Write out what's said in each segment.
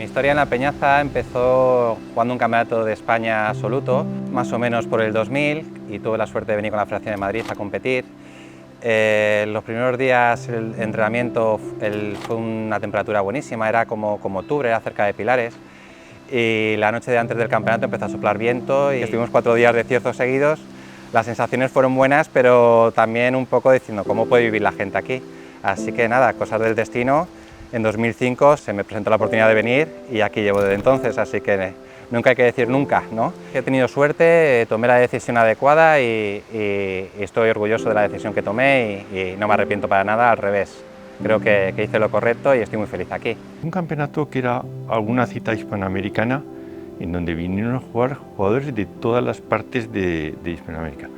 Mi historia en la Peñaza empezó jugando un campeonato de España absoluto, más o menos por el 2000, y tuve la suerte de venir con la Federación de Madrid a competir. Los primeros días el entrenamiento fue una temperatura buenísima, era como octubre, era cerca de Pilares, y la noche de antes del campeonato empezó a soplar viento y estuvimos 4 días de cierzo seguidos. Las sensaciones fueron buenas, pero también un poco diciendo cómo puede vivir la gente aquí. Así que nada, cosas del destino. En 2005 se me presentó la oportunidad de venir y aquí llevo desde entonces, así que nunca hay que decir nunca, ¿no? He tenido suerte, tomé la decisión adecuada y estoy orgulloso de la decisión que tomé y no me arrepiento para nada, al revés. Creo que hice lo correcto y estoy muy feliz aquí. Un campeonato que era alguna cita hispanoamericana en donde vinieron a jugar jugadores de todas las partes de Hispanoamérica.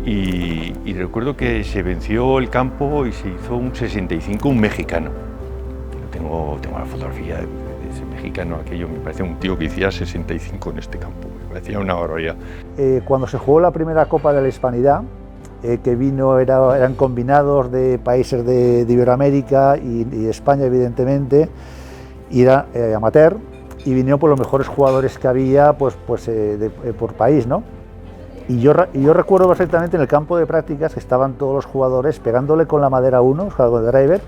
Y recuerdo que se venció el campo y se hizo un 65, un mexicano. Tengo la fotografía de ese mexicano, aquello me parece un tío que hiciera 65 en este campo, me parecía una barbaridad. Cuando se jugó la primera Copa de la Hispanidad, que vino, eran combinados de países de Iberoamérica y España, evidentemente, y era amateur, y vinieron por los mejores jugadores que había por país, ¿no? Y yo recuerdo perfectamente en el campo de prácticas que estaban todos los jugadores pegándole con la madera 1, con el driver,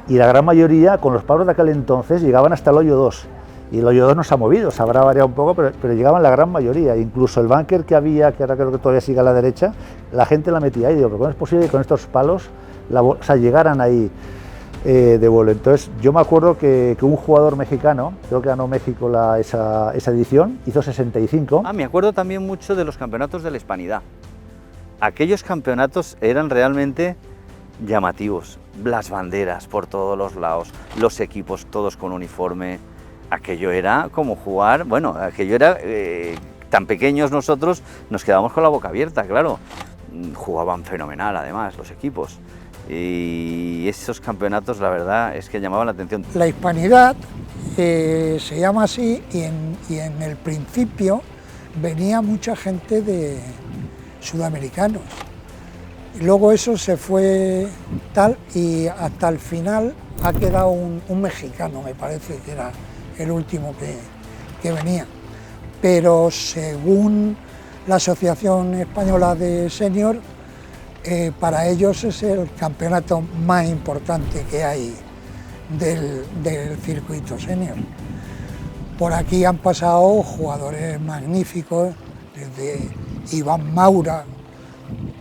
y la gran mayoría, con los palos de aquel entonces, llegaban hasta el hoyo 2. Y el hoyo 2 no se ha movido, se habrá variado un poco, pero llegaban la gran mayoría. Incluso el búnker que había, que ahora creo que todavía sigue a la derecha, la gente la metía ahí. Digo, pero ¿cómo es posible que con estos palos llegaran ahí de vuelo? Entonces, yo me acuerdo que un jugador mexicano, creo que ganó México esa edición, hizo 65. Me acuerdo también mucho de los campeonatos de la Hispanidad. Aquellos campeonatos eran realmente llamativos. Las banderas por todos los lados, los equipos todos con uniforme. Aquello era como jugar, bueno, aquello era tan pequeños nosotros, nos quedábamos con la boca abierta, claro. Jugaban fenomenal además los equipos. Y esos campeonatos, la verdad, es que llamaban la atención. La Hispanidad se llama así y en el principio venía mucha gente de sudamericanos. Y luego eso se fue tal y hasta el final ha quedado un mexicano, me parece que era el último que venía. Pero según la Asociación Española de Senior, para ellos es el campeonato más importante que hay del circuito senior. Por aquí han pasado jugadores magníficos, desde Iván Maura,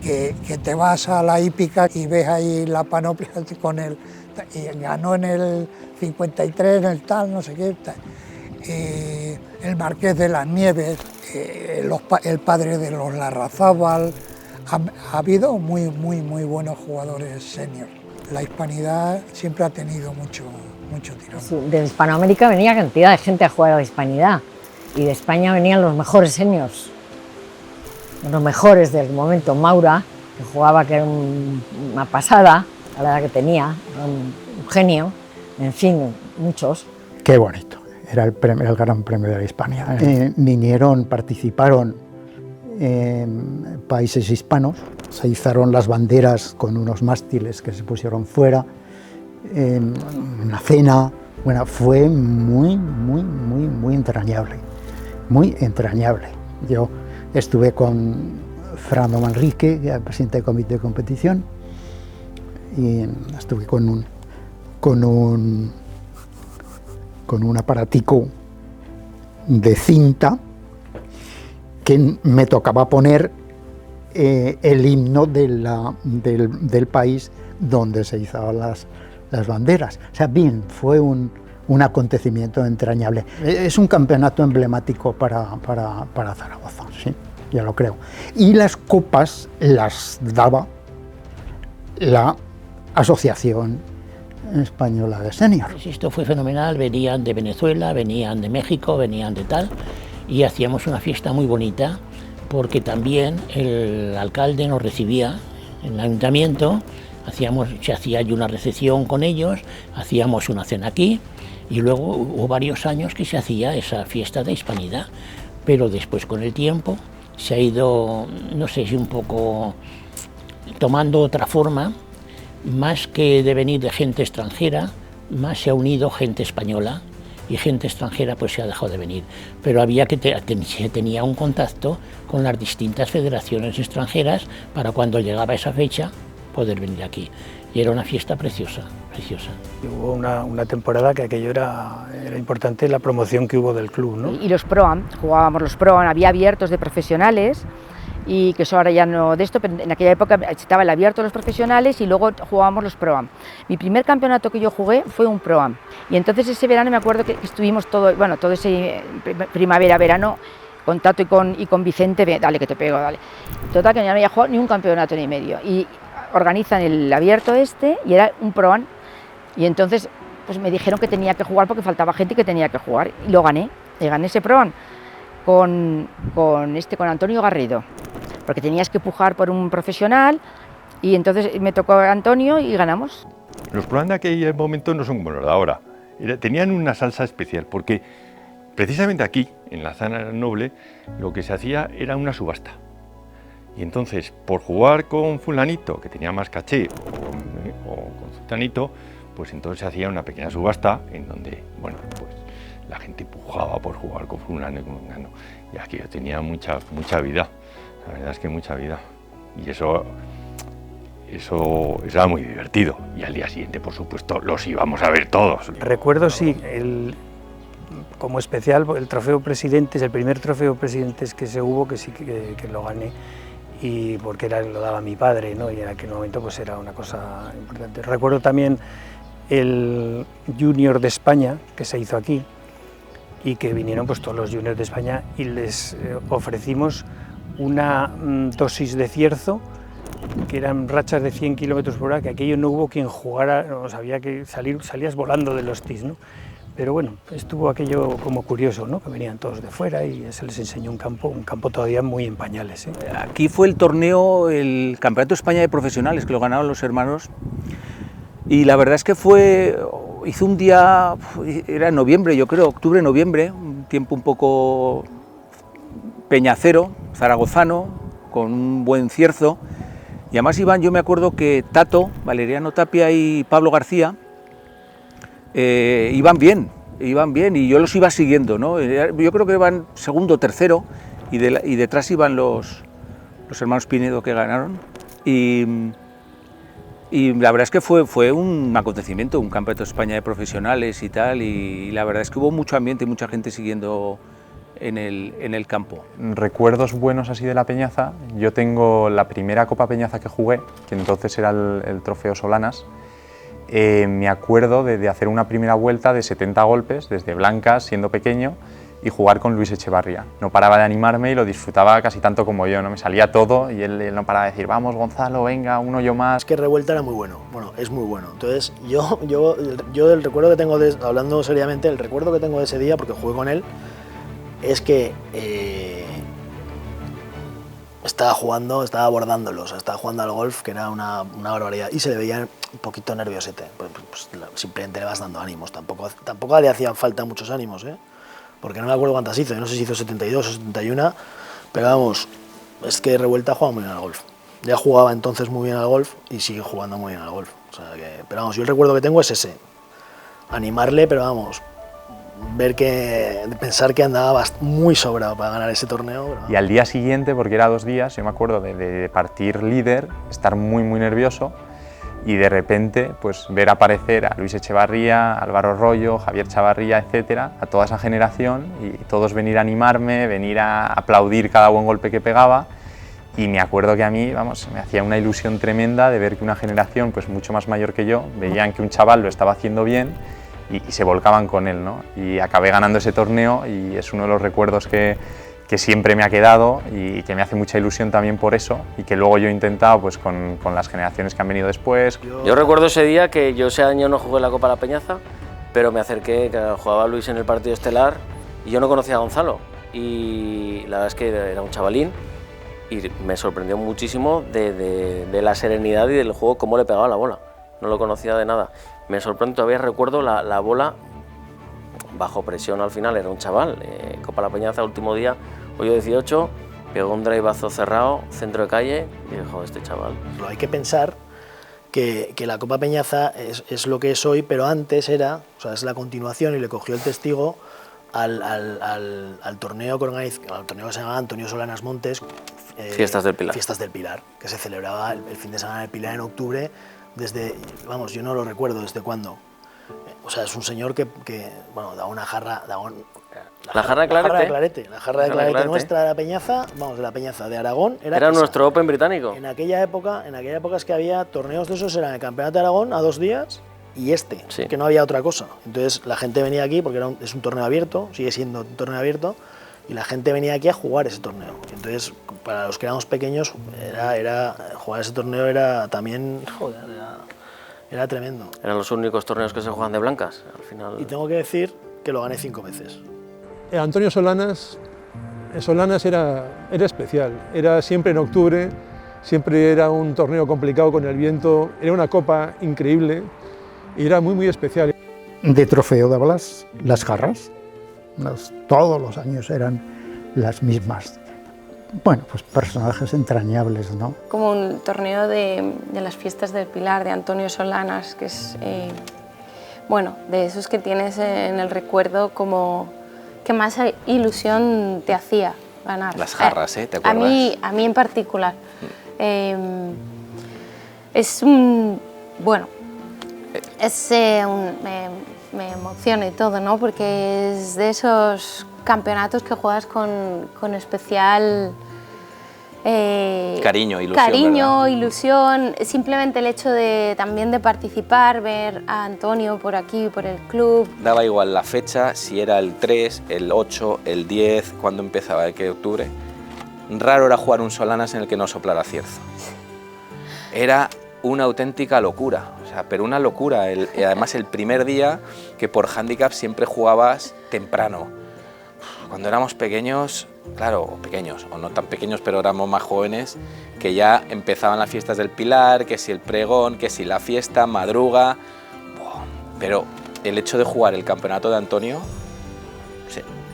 que te vas a la hípica y ves ahí la panoplia con él, y ganó en el 53, en el tal, no sé qué, el Marqués de las Nieves, el padre de los Larrazábal. Ha habido muy buenos jugadores senior. La Hispanidad siempre ha tenido mucho tirón. De Hispanoamérica venía cantidad de gente a jugar a la Hispanidad y de España venían los mejores seniors, los mejores del momento. Maura, que jugaba, que era una pasada a la edad que tenía, un genio, en fin, muchos. Qué bonito, era el Gran Premio de la Hispania. Participaron países hispanos, se izaron las banderas con unos mástiles que se pusieron fuera, una cena, bueno, fue muy entrañable, muy entrañable. Yo estuve con Fernando Manrique, que era el presidente del comité de competición, y estuve con un aparatico de cinta que me tocaba poner el himno del país donde se izaban las banderas. O sea, bien, fue un acontecimiento entrañable. Es un campeonato emblemático para Zaragoza, sí, ya lo creo. Y las copas las daba la Asociación Española de Senior. Esto fue fenomenal, venían de Venezuela, venían de México, venían de tal, y hacíamos una fiesta muy bonita, porque también el alcalde nos recibía en el ayuntamiento, se hacía allí una recepción con ellos, hacíamos una cena aquí, y luego hubo varios años que se hacía esa fiesta de Hispanidad, pero después con el tiempo se ha ido, no sé si un poco tomando otra forma, más que de venir de gente extranjera, más se ha unido gente española, y gente extranjera pues se ha dejado de venir. Pero había que se tenía un contacto con las distintas federaciones extranjeras para cuando llegaba esa fecha poder venir aquí. Y era una fiesta preciosa, preciosa. Hubo una temporada que aquello era importante, la promoción que hubo del club, ¿no? Y los Pro-Am, jugábamos los Pro-Am, había abiertos de profesionales, y que eso ahora ya no de esto, pero en aquella época estaba el abierto de los profesionales y luego jugábamos los Pro-Am. Mi primer campeonato que yo jugué fue un Pro-Am, y entonces ese verano me acuerdo que estuvimos todo ese primavera, verano, con Tato y con Vicente, dale que te pego, dale. Total, que ya no había jugado ni un campeonato ni medio, y organizan el abierto este, y era un Pro-Am, y entonces pues me dijeron que tenía que jugar porque faltaba gente y que tenía que jugar, y lo gané, y gané ese Pro-Am con Antonio Garrido, porque tenías que pujar por un profesional, y entonces me tocó Antonio y ganamos. Los Pro-Am de aquel momento no son como los de ahora, tenían una salsa especial, porque precisamente aquí, en la zona noble, lo que se hacía era una subasta. Y entonces, por jugar con fulanito, que tenía más caché, o con zutanito, pues entonces se hacía una pequeña subasta en donde, bueno, pues la gente pujaba por jugar con fulano y con fulano. Y aquello tenía mucha vida, la verdad es que mucha vida. Y eso era muy divertido. Y al día siguiente, por supuesto, los íbamos a ver todos. Recuerdo, sí, como especial, el trofeo Presidentes, el primer trofeo Presidentes que se hubo, que sí que lo gané, y porque lo daba mi padre, ¿no? Y en aquel momento pues era una cosa importante. Recuerdo también el Junior de España, que se hizo aquí, y que vinieron pues todos los Juniors de España, y les ofrecimos una dosis de cierzo, que eran rachas de 100 km por hora, que aquello no hubo quien jugara, no sabía que salías volando de los TIS, ¿no? Pero bueno, estuvo aquello como curioso, ¿no? Que venían todos de fuera y se les enseñó un campo todavía muy en pañales, ¿eh? Aquí fue el torneo, el Campeonato de España de Profesionales, que lo ganaron los hermanos, y la verdad es que hizo un día, era en noviembre, yo creo, octubre, noviembre, un tiempo un poco peñacero, zaragozano, con un buen cierzo, y además yo me acuerdo que Tato, Valeriano Tapia y Pablo García iban bien, y yo los iba siguiendo, ¿no? Yo creo que iban segundo o tercero, y detrás iban los hermanos Pinedo, que ganaron, y la verdad es que fue un acontecimiento, un campeonato de España de profesionales y tal, y la verdad es que hubo mucho ambiente y mucha gente siguiendo en el campo. Recuerdos buenos así de la Peñaza, yo tengo la primera Copa Peñaza que jugué, que entonces era el Trofeo Solanas. Me acuerdo de hacer una primera vuelta de 70 golpes desde blancas, siendo pequeño, y jugar con Luis Echevarría. No paraba de animarme y lo disfrutaba casi tanto como yo, ¿no? Me salía todo y él no paraba de decir, vamos Gonzalo, venga, un hoyo más. Es que Revuelta era muy bueno, es muy bueno. Entonces yo el recuerdo que tengo, hablando seriamente, el recuerdo que tengo de ese día, porque jugué con él, es que estaba abordándolos, estaba jugando al golf, que era una barbaridad, y se le veía un poquito nerviosete, pues simplemente le vas dando ánimos, tampoco le hacían falta muchos ánimos, porque no me acuerdo cuántas hizo, no sé si hizo 72 o 71, pero vamos, es que Revuelta juega muy bien al golf, ya jugaba entonces muy bien al golf y sigue jugando muy bien al golf, pero vamos, yo el recuerdo que tengo es ese, animarle, pero vamos, pensar que andaba muy sobrado para ganar ese torneo. Y al día siguiente, porque era 2 días, yo me acuerdo de partir líder, estar muy nervioso, y de repente pues ver aparecer a Luis Echevarría, Álvaro Rollo, Javier Chavarría, etcétera, a toda esa generación, y todos venir a animarme, venir a aplaudir cada buen golpe que pegaba, y me acuerdo que a mí, vamos, me hacía una ilusión tremenda de ver que una generación pues mucho más mayor que yo, veían que un chaval lo estaba haciendo bien y se volcaban con él, ¿no? Y acabé ganando ese torneo, y es uno de los recuerdos que siempre me ha quedado y que me hace mucha ilusión también por eso, y que luego yo he intentado pues con las generaciones que han venido después. Yo recuerdo ese día que yo ese año no jugué la Copa La Peñaza, pero me acerqué, que jugaba Luis en el partido estelar, y yo no conocía a Gonzalo, y la verdad es que era un chavalín, y me sorprendió muchísimo de la serenidad y del juego, cómo le pegaba la bola, no lo conocía de nada. Me sorprende, todavía recuerdo la bola bajo presión al final, era un chaval, Copa La Peñaza, último día, hoyo 18, pegó un driveazo cerrado, centro de calle, y dijo, este chaval. Hay que pensar que la Copa Peñaza es lo que es hoy, pero antes era, o sea, es la continuación y le cogió el testigo al torneo que se llamaba Antonio Solanas Montes, Fiestas del Pilar. Fiestas del Pilar, que se celebraba el fin de semana del Pilar en octubre, desde, vamos, yo no lo recuerdo desde cuándo. O sea, es un señor que bueno, da una jarra... La jarra de clarete. La jarra de clarete nuestra de la Peñaza, vamos, de la Peñaza de Aragón. Era nuestro Open británico. En aquella época es que había torneos de esos, eran el Campeonato de Aragón a 2 días y sí, que no había otra cosa. Entonces la gente venía aquí, porque es un torneo abierto, sigue siendo un torneo abierto, y la gente venía aquí a jugar ese torneo. Entonces, para los que éramos pequeños, jugar ese torneo era también, joder, era tremendo. Eran los únicos torneos que se juegan de blancas, al final. Y tengo que decir que lo gané 5 veces. Antonio Solanas era especial, era siempre en octubre, siempre era un torneo complicado con el viento, era una copa increíble y era muy especial. De trofeo de Blas, las jarras, todos los años eran las mismas. Bueno, pues personajes entrañables, ¿no? Como un torneo de las Fiestas del Pilar, de Antonio Solanas, que es, bueno, de esos que tienes en el recuerdo como que más ilusión te hacía ganar. Las jarras, ¿te acuerdas? A mí en particular. Es un... bueno, me emociona y todo, ¿no? Porque es de esos campeonatos que juegas con especial... cariño, ilusión. Cariño, ilusión, simplemente el hecho también de participar, ver a Antonio por aquí, por el club. Daba igual la fecha, si era el 3, el 8, el 10, cuando empezaba, el que octubre. Raro era jugar un Solanas en el que no soplara cierzo. Era una auténtica locura, o sea, pero una locura. Además el primer día que por handicap siempre jugabas temprano. Cuando éramos pequeños, claro, pequeños, o no tan pequeños, pero éramos más jóvenes, que ya empezaban las fiestas del Pilar, que si el pregón, que si la fiesta, madruga... Pero el hecho de jugar el campeonato de Antonio,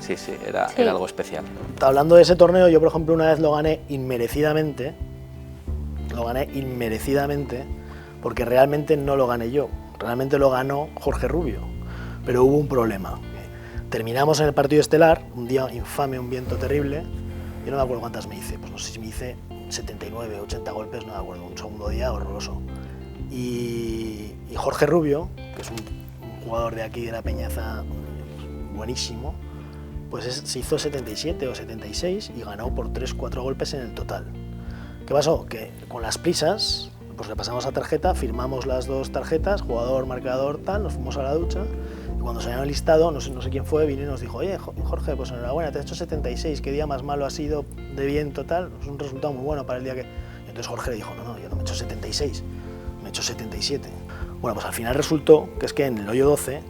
sí, era algo especial. Hablando de ese torneo, yo por ejemplo una vez lo gané inmerecidamente, porque realmente no lo gané yo, realmente lo ganó Jorge Rubio, pero hubo un problema. Terminamos en el partido estelar, un día infame, un viento terrible, yo no me acuerdo cuántas me hice, pues no sé si me hice 79, 80 golpes, no me acuerdo, un segundo día horroroso. Y Jorge Rubio, que es un jugador de aquí de la Peñaza buenísimo, pues se hizo 77 o 76 y ganó por 3-4 golpes en el total. ¿Qué pasó? Que con las prisas, pues le pasamos la tarjeta, firmamos las 2 tarjetas, jugador, marcador, tal, nos fuimos a la ducha. Y cuando salió el listado, no sé quién fue, vino y nos dijo: oye, Jorge, pues enhorabuena, te has hecho 76, qué día más malo ha sido de viento, tal, es un resultado muy bueno para el día que... Y entonces Jorge le dijo: no, yo no me he hecho 76, me he hecho 77. Bueno, pues al final resultó que es que en el hoyo 12,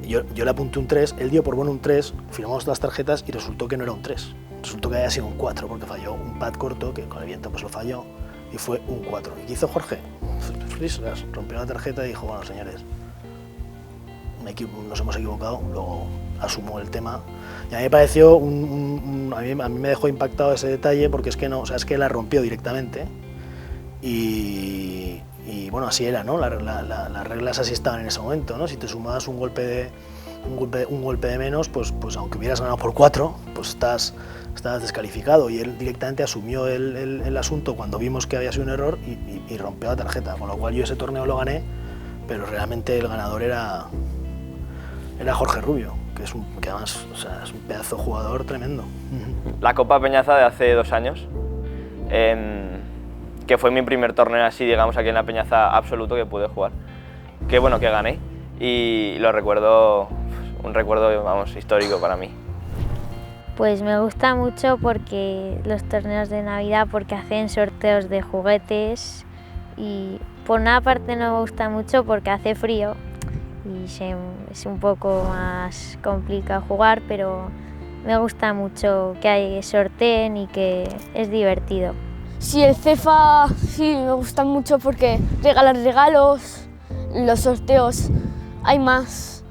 yo le apunté un 3, él dio por bueno un 3, firmamos las tarjetas y resultó que no era un 3, resultó que había sido un 4, porque falló un pad corto, que con el viento pues lo falló, y fue un 4. ¿Y qué hizo Jorge? Rompió la tarjeta y dijo: bueno, señores, nos hemos equivocado, luego asumo el tema. Y a mí me pareció, a mí me dejó impactado ese detalle, porque es que no, o sea, es que la rompió directamente y bueno, así era, ¿no? Las reglas así estaban en ese momento, ¿no? Si te sumabas un golpe de menos, pues aunque hubieras ganado por 4, pues estabas descalificado, y él directamente asumió el asunto cuando vimos que había sido un error y rompió la tarjeta, con lo cual yo ese torneo lo gané, pero realmente el ganador era Jorge Rubio, que además, o sea, es un pedazo de jugador tremendo. La Copa Peñaza de hace 2 años, que fue mi primer torneo así, digamos, aquí en la Peñaza absoluto que pude jugar. Que bueno, que gané, y lo recuerdo, un recuerdo, vamos, histórico para mí. Pues me gusta mucho porque los torneos de Navidad, porque hacen sorteos de juguetes, y por una parte no me gusta mucho porque hace frío y es un poco más complicado jugar, pero me gusta mucho que sorteen y que es divertido. Sí, el CEFA sí me gusta mucho porque regalan regalos, los sorteos hay más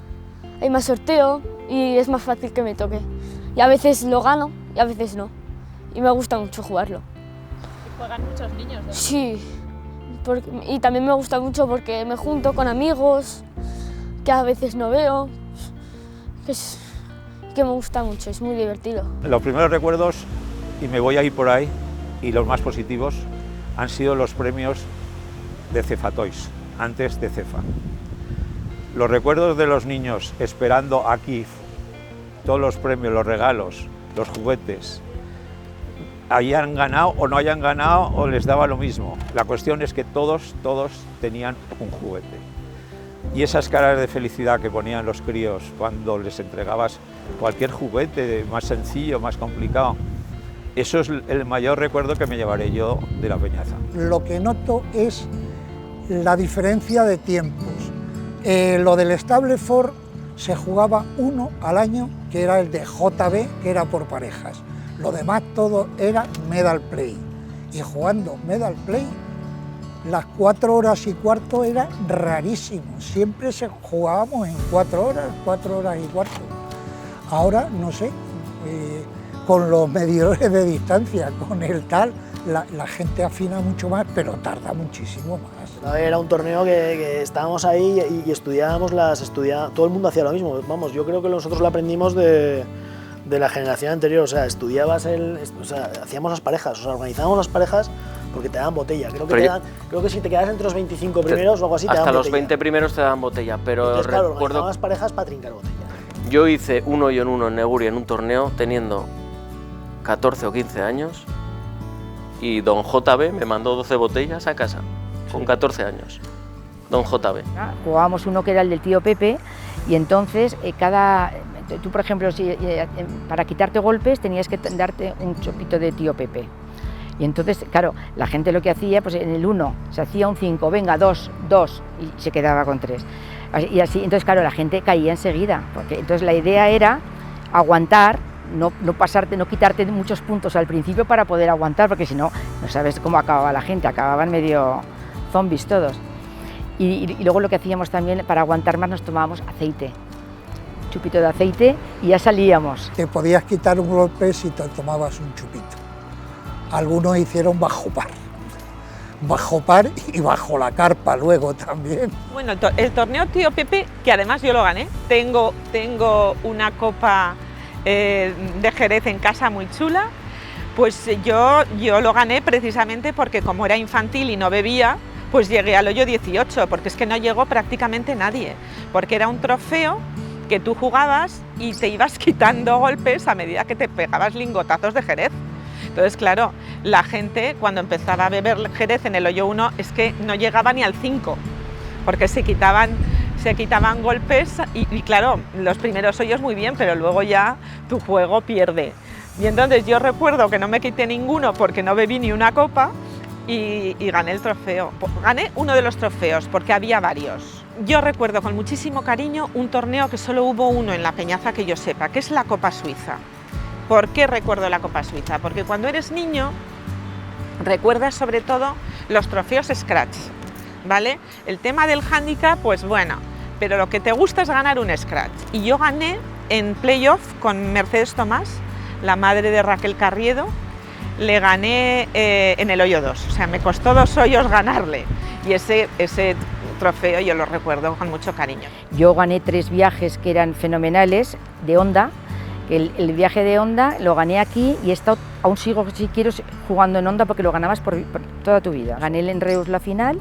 sorteo y es más fácil que me toque. Y a veces lo gano y a veces no. Y me gusta mucho jugarlo. ¿Y juegan muchos niños? Sí, y también me gusta mucho porque me junto con amigos que a veces no veo, que me gusta mucho, es muy divertido. Los primeros recuerdos, y me voy a ir por ahí, y los más positivos, han sido los premios de Cefa Toys, antes de Cefa. Los recuerdos de los niños esperando aquí todos los premios, los regalos, los juguetes, hayan ganado o no hayan ganado o les daba lo mismo. La cuestión es que todos tenían un juguete. Y esas caras de felicidad que ponían los críos cuando les entregabas cualquier juguete más sencillo, más complicado, eso es el mayor recuerdo que me llevaré yo de la Peñaza. Lo que noto es la diferencia de tiempos. Lo del Stableford se jugaba uno al año, que era el de JB, que era por parejas. Lo demás todo era medal play. Y jugando medal play, las 4 horas y cuarto era rarísimo. Siempre jugábamos en 4 horas y cuarto. Ahora, no sé, con los medidores de distancia, con el tal, la gente afina mucho más, pero tarda muchísimo más. Era un torneo que estábamos ahí y estudiábamos todo el mundo hacía lo mismo. Vamos, yo creo que nosotros lo aprendimos de la generación anterior, o sea, hacíamos las parejas, o sea, organizábamos las parejas porque te daban botella. Creo que si te quedas entre los 25 primeros o algo así, te daban botella. Hasta los 20 primeros te daban botella, pero entonces, claro, recuerdo las parejas para trincar botella. Yo hice 1 y 1 en Negurin en un torneo teniendo 14 o 15 años y don JB me mandó 12 botellas a casa, con 14 años, don JB. Jugábamos uno que era el del tío Pepe y entonces tú, por ejemplo, para quitarte golpes tenías que darte un chopito de tío Pepe. Y entonces, claro, la gente lo que hacía, pues en el 1 se hacía un 5, venga, 2, y se quedaba con 3. Y así, entonces, claro, la gente caía enseguida, porque entonces la idea era aguantar, no quitarte muchos puntos al principio para poder aguantar, porque si no, no sabes cómo acababa la gente, acababan medio zombies todos. Y luego lo que hacíamos también, para aguantar más, nos tomábamos aceite. Chupito de aceite y ya salíamos. Te podías quitar un golpe si te tomabas un chupito. Algunos hicieron bajo par y bajo la carpa luego también. Bueno, el torneo Tío Pepe, que además yo lo gané, tengo una copa de Jerez en casa muy chula, pues yo lo gané precisamente porque como era infantil y no bebía, pues llegué al hoyo 18, porque es que no llegó prácticamente nadie, porque era un trofeo que tú jugabas y te ibas quitando golpes a medida que te pegabas lingotazos de Jerez. Entonces, claro, la gente cuando empezaba a beber Jerez en el hoyo 1 es que no llegaba ni al 5, porque se quitaban golpes y claro, los primeros hoyos muy bien, pero luego ya tu juego pierde. Y entonces yo recuerdo que no me quité ninguno porque no bebí ni una copa y gané el trofeo. Gané uno de los trofeos porque había varios. Yo recuerdo con muchísimo cariño un torneo que solo hubo uno en la Peñaza que yo sepa, que es la Copa Suiza. ¿Por qué recuerdo la Copa Suiza? Porque cuando eres niño recuerdas sobre todo los trofeos Scratch, ¿vale? El tema del handicap, pues bueno, pero lo que te gusta es ganar un Scratch. Y yo gané en playoff con Mercedes Tomás, la madre de Raquel Carriedo, le gané en el hoyo 2, o sea, me costó 2 hoyos ganarle y ese trofeo yo lo recuerdo con mucho cariño. Yo gané 3 viajes que eran fenomenales de Honda. El viaje de Honda lo gané aquí y aún sigo, si quiero, jugando en Honda porque lo ganabas por toda tu vida. Gané el Enreus la final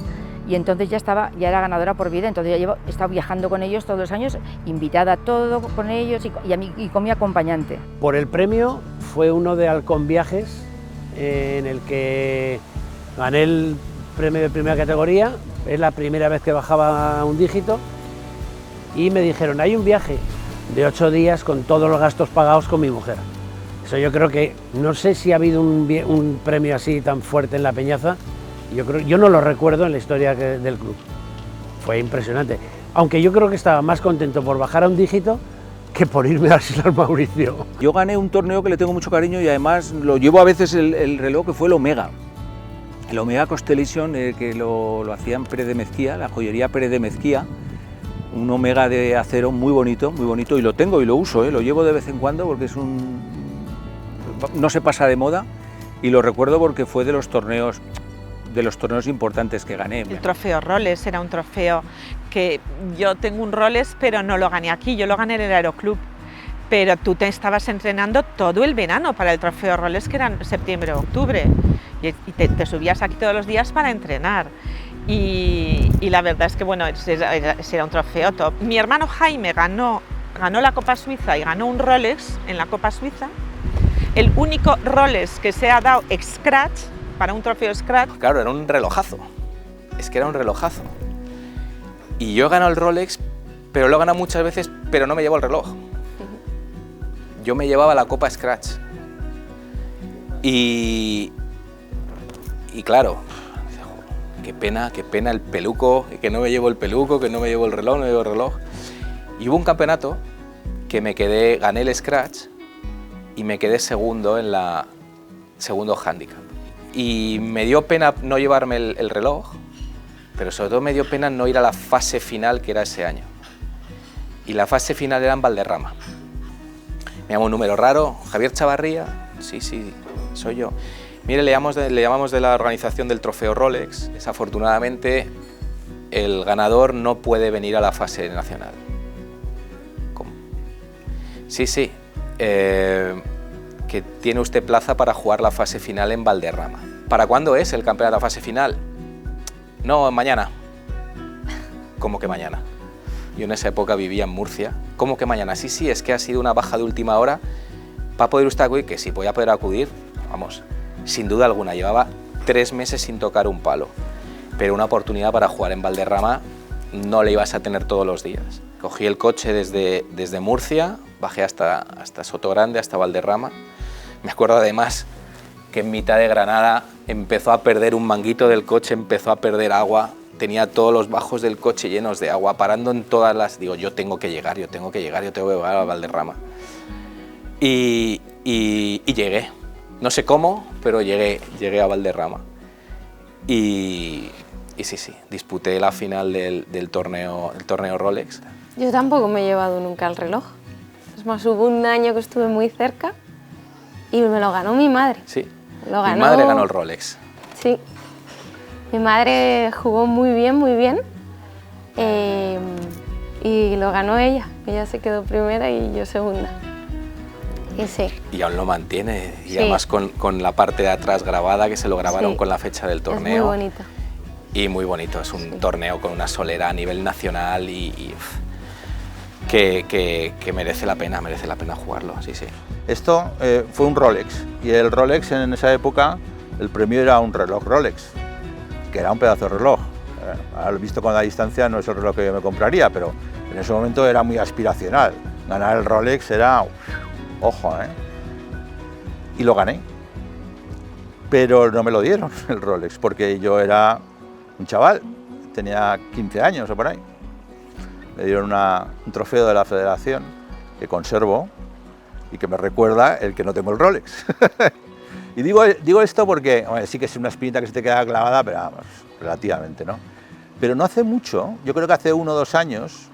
y entonces ya era ganadora por vida, entonces ya he estado viajando con ellos todos los años, invitada a todo con ellos y con mi acompañante. Por el premio fue uno de Halcón Viajes, en el que gané el premio de primera categoría, es la primera vez que bajaba un dígito y me dijeron, hay un viaje de 8 días con todos los gastos pagados con mi mujer. Eso yo creo que, no sé si ha habido un premio así tan fuerte en la Peñaza, yo no lo recuerdo en la historia del club. Fue impresionante, aunque yo creo que estaba más contento por bajar a un dígito que por irme a las Islas Mauricio. Yo gané un torneo que le tengo mucho cariño y además lo llevo a veces el reloj, que fue el Omega. El Omega Constellation, que lo hacían Pérez de Mezquía, la joyería Pérez de Mezquía, un Omega de acero muy bonito y lo tengo y lo uso, lo llevo de vez en cuando porque no se pasa de moda y lo recuerdo porque fue de los torneos de los torneos importantes que gané. El trofeo Rolex era un trofeo que yo tengo un Rolex, pero no lo gané aquí, yo lo gané en el Aeroclub. Pero tú te estabas entrenando todo el verano para el trofeo Rolex, que era en septiembre o octubre, y te subías aquí todos los días para entrenar. Y la verdad es que bueno, ese era un trofeo top. Mi hermano Jaime ganó la Copa Suiza y ganó un Rolex en la Copa Suiza. El único Rolex que se ha dado Scratch, para un trofeo Scratch. Claro, era un relojazo, es que era un relojazo. Y yo he ganado el Rolex, pero lo he ganado muchas veces, pero no me llevo el reloj. Yo me llevaba la Copa Scratch. Y claro, qué pena el peluco, que no me llevo el peluco, que no me llevo el reloj, no me llevo el reloj. Y hubo un campeonato que gané el Scratch y me quedé segundo en la segundo handicap. Y me dio pena no llevarme el reloj, pero sobre todo me dio pena no ir a la fase final que era ese año. Y la fase final era en Valderrama. Me llamo un número raro, Javier Chavarría, sí, soy yo. Mire, le llamamos de la organización del trofeo Rolex. Desafortunadamente, el ganador no puede venir a la fase nacional. ¿Cómo? Sí, que tiene usted plaza para jugar la fase final en Valderrama. ¿Para cuándo es el campeonato de la fase final? No, mañana. ¿Cómo que mañana? Yo en esa época vivía en Murcia. ¿Cómo que mañana? Sí, es que ha sido una baja de última hora. ¿Va a poder usted acudir? Que sí, voy a poder acudir. Vamos, sin duda alguna. Llevaba 3 meses sin tocar un palo. Pero una oportunidad para jugar en Valderrama no la ibas a tener todos los días. Cogí el coche desde Murcia, bajé hasta Sotogrande, hasta Valderrama. Me acuerdo además que en mitad de Granada empezó a perder un manguito del coche, empezó a perder agua. Tenía todos los bajos del coche llenos de agua, parando en todas las... Digo, yo tengo que llegar a Valderrama. Y llegué. No sé cómo, pero llegué a Valderrama. Y sí, disputé la final del torneo Rolex. Yo tampoco me he llevado nunca el reloj. Es más, hubo un año que estuve muy cerca y me lo ganó mi madre. Sí, mi madre ganó el Rolex. Sí. Mi madre jugó muy bien y lo ganó ella. Ella se quedó primera y yo segunda. Y sí. Y aún lo mantiene, y además con la parte de atrás grabada, que se lo grabaron con la fecha del torneo. Es muy bonito. Y muy bonito, es un torneo con una solera a nivel nacional que merece la pena jugarlo, sí. Esto fue un Rolex, y el Rolex en esa época, el premio era un reloj Rolex, que era un pedazo de reloj. Ahora visto con la distancia no es el reloj que yo me compraría, pero en ese momento era muy aspiracional. Ganar el Rolex era, ojo, y lo gané. Pero no me lo dieron el Rolex, porque yo era un chaval, tenía 15 años o por ahí. Me dieron un trofeo de la federación que conservo y que me recuerda el que no tengo el Rolex. Y digo esto porque sí que es una espinita que se te queda clavada, pero vamos, relativamente, ¿no? Pero no hace mucho, yo creo que hace 1 o 2 años,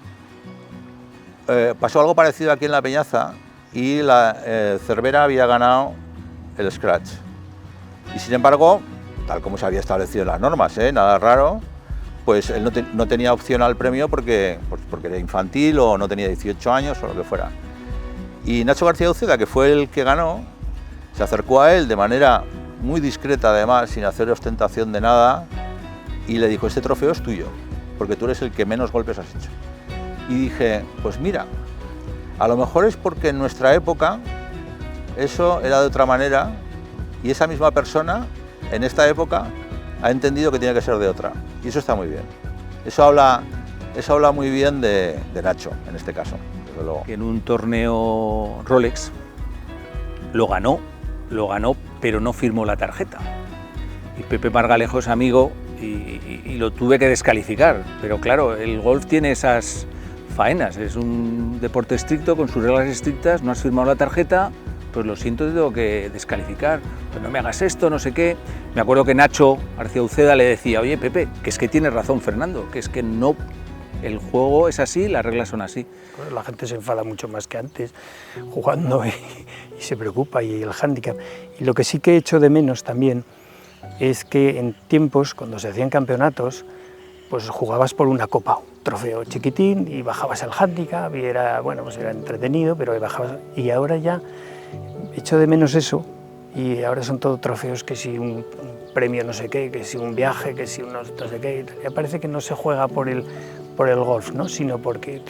pasó algo parecido aquí en La Peñaza y la Cervera había ganado el Scratch. Y sin embargo, tal como se había establecido en las normas, nada raro, pues él no tenía opción al premio porque era infantil o no tenía 18 años o lo que fuera. Y Nacho García Uceda, que fue el que ganó, se acercó a él de manera muy discreta, además, sin hacer ostentación de nada, y le dijo, este trofeo es tuyo, porque tú eres el que menos golpes has hecho. Y dije, pues mira, a lo mejor es porque en nuestra época eso era de otra manera, y esa misma persona, en esta época, ha entendido que tiene que ser de otra, y eso está muy bien. Eso habla muy bien de Nacho, en este caso, desde luego. En un torneo Rolex lo ganó, pero no firmó la tarjeta. Y Pepe Margalejo es amigo y lo tuve que descalificar. Pero claro, el golf tiene esas faenas, es un deporte estricto, con sus reglas estrictas, no has firmado la tarjeta, pues lo siento, te tengo que descalificar. Pues no me hagas esto, no sé qué. Me acuerdo que Nacho García Uceda le decía, oye Pepe, que es que tienes razón Fernando, que es que no, el juego es así, las reglas son así. La gente se enfada mucho más que antes jugando y se preocupa, y el hándicap. Y lo que sí que echo de menos también, es que en tiempos, cuando se hacían campeonatos, pues jugabas por una copa, un trofeo chiquitín, y bajabas el handicap, y era, bueno, pues era entretenido, pero bajabas. Y ahora ya echo de menos eso, y ahora son todo trofeos, que si un premio no sé qué, que si un viaje, que si unos no sé qué. Ya parece que no se juega por el golf, ¿no? Sino porque,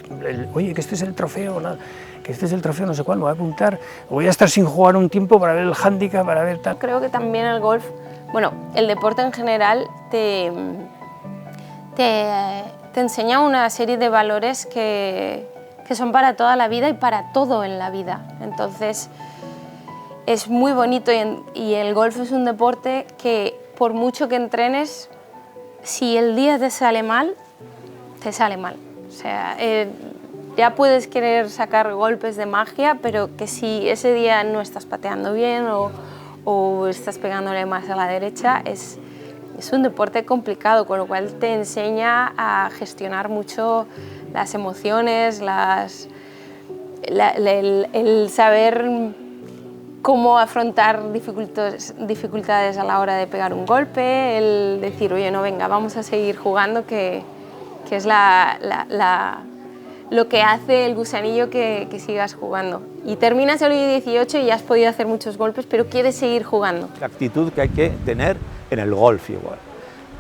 oye, que este es el trofeo, ¿no? Que este es el trofeo, no sé cuál, me voy a apuntar, voy a estar sin jugar un tiempo para ver el handicap, para ver tal. Creo que también el golf, bueno, el deporte en general te enseña una serie de valores que son para toda la vida y para todo en la vida. Entonces, es muy bonito y el golf es un deporte que, por mucho que entrenes, si el día te sale mal, te sale mal. O sea, ya puedes querer sacar golpes de magia, pero que si ese día no estás pateando bien o estás pegándole más a la derecha, es un deporte complicado, con lo cual te enseña a gestionar mucho las emociones, el saber cómo afrontar dificultades a la hora de pegar un golpe, el decir, oye, no, venga, vamos a seguir jugando, que es lo que hace el gusanillo que sigas jugando. Y terminas el 18 y ya has podido hacer muchos golpes, pero quieres seguir jugando. La actitud que hay que tener en el golf igual.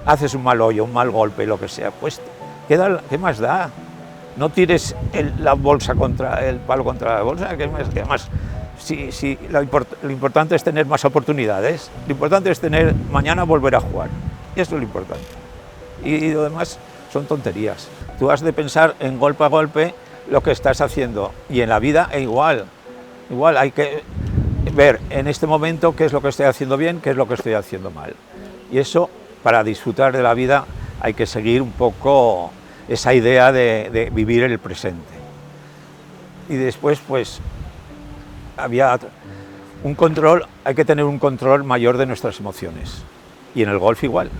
Haces un mal hoyo, un mal golpe, lo que sea, pues ¿qué más da? No tires la bolsa contra el palo contra la bolsa, que más si lo importante es tener más oportunidades, lo importante es mañana volver a jugar, y eso es lo importante. Y lo demás son tonterías. Tú has de pensar en golpe a golpe lo que estás haciendo, y en la vida igual hay que ver en este momento qué es lo que estoy haciendo bien, qué es lo que estoy haciendo mal. Y eso, para disfrutar de la vida, hay que seguir un poco esa idea de vivir el presente. Y después, pues, había un control, hay que tener un control mayor de nuestras emociones. Y en el golf igual.